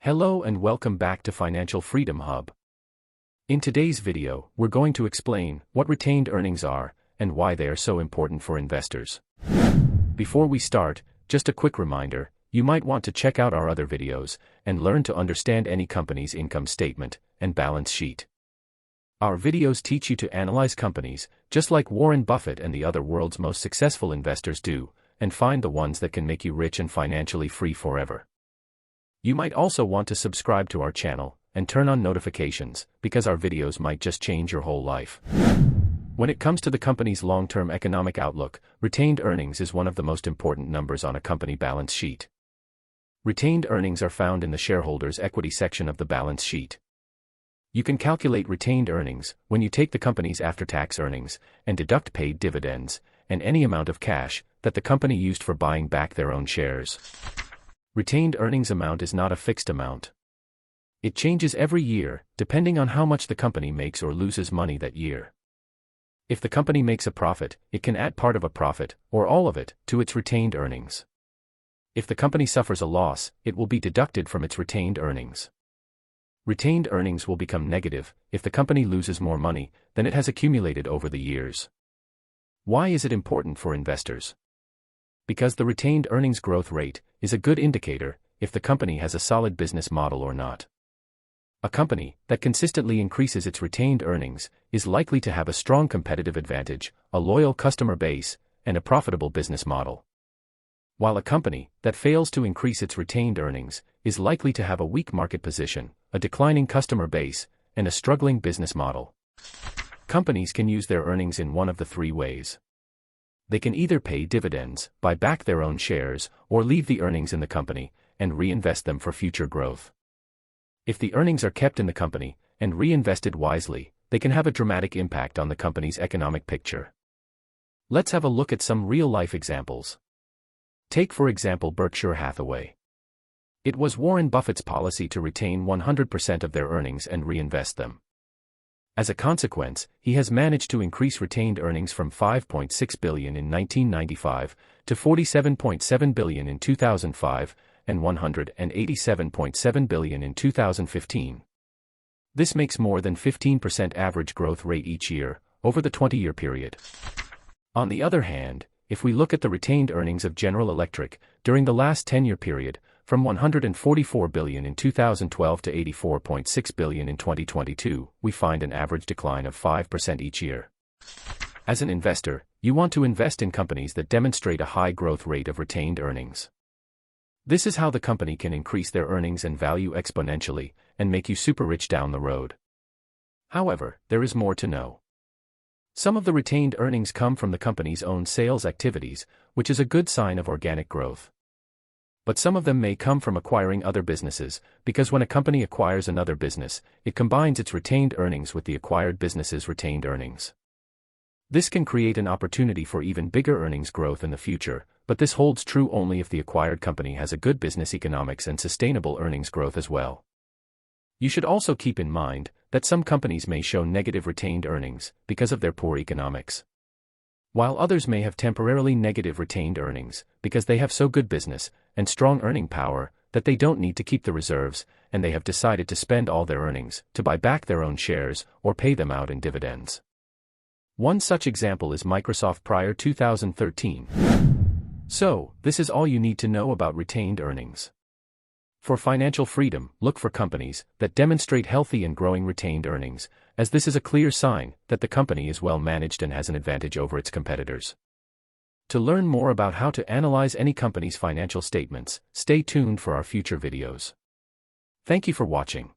Hello and welcome back to Financial Freedom Hub. In today's video, we're going to explain what retained earnings are and why they are so important for investors. Before we start, just a quick reminder, you might want to check out our other videos and learn to understand any company's income statement and balance sheet. Our videos teach you to analyze companies, just like Warren Buffett and the other world's most successful investors do, and find the ones that can make you rich and financially free forever. You might also want to subscribe to our channel and turn on notifications, because our videos might just change your whole life. When it comes to the company's long-term economic outlook, retained earnings is one of the most important numbers on a company balance sheet. Retained earnings are found in the shareholders' equity section of the balance sheet. You can calculate retained earnings when you take the company's after-tax earnings and deduct paid dividends and any amount of cash that the company used for buying back their own shares. Retained earnings amount is not a fixed amount. It changes every year, depending on how much the company makes or loses money that year. If the company makes a profit, it can add part of a profit, or all of it, to its retained earnings. If the company suffers a loss, it will be deducted from its retained earnings. Retained earnings will become negative if the company loses more money than it has accumulated over the years. Why is it important for investors? Because the retained earnings growth rate is a good indicator if the company has a solid business model or not. A company that consistently increases its retained earnings is likely to have a strong competitive advantage, a loyal customer base, and a profitable business model. While a company that fails to increase its retained earnings is likely to have a weak market position, a declining customer base, and a struggling business model. Companies can use their earnings in one of the three ways. They can either pay dividends, buy back their own shares, or leave the earnings in the company and reinvest them for future growth. If the earnings are kept in the company and reinvested wisely, they can have a dramatic impact on the company's economic picture. Let's have a look at some real-life examples. Take for example Berkshire Hathaway. It was Warren Buffett's policy to retain 100% of their earnings and reinvest them. As a consequence, he has managed to increase retained earnings from $5.6 billion in 1995 to $47.7 billion in 2005 and $187.7 billion in 2015. This makes more than 15% average growth rate each year over the 20-year period. On the other hand, if we look at the retained earnings of General Electric during the last 10-year period, from $144 billion in 2012 to $84.6 billion in 2022, we find an average decline of 5% each year. As an investor, you want to invest in companies that demonstrate a high growth rate of retained earnings. This is how the company can increase their earnings and value exponentially and make you super rich down the road. However, there is more to know. Some of the retained earnings come from the company's own sales activities, which is a good sign of organic growth. But some of them may come from acquiring other businesses, because when a company acquires another business, it combines its retained earnings with the acquired business's retained earnings. This can create an opportunity for even bigger earnings growth in the future, but this holds true only if the acquired company has a good business economics and sustainable earnings growth as well. You should also keep in mind that some companies may show negative retained earnings because of their poor economics, while others may have temporarily negative retained earnings because they have so good business and strong earning power that they don't need to keep the reserves, and they have decided to spend all their earnings to buy back their own shares or pay them out in dividends. One such example is Microsoft prior 2013. So, this is all you need to know about retained earnings. For financial freedom, look for companies that demonstrate healthy and growing retained earnings, as this is a clear sign that the company is well managed and has an advantage over its competitors. To learn more about how to analyze any company's financial statements, stay tuned for our future videos. Thank you for watching.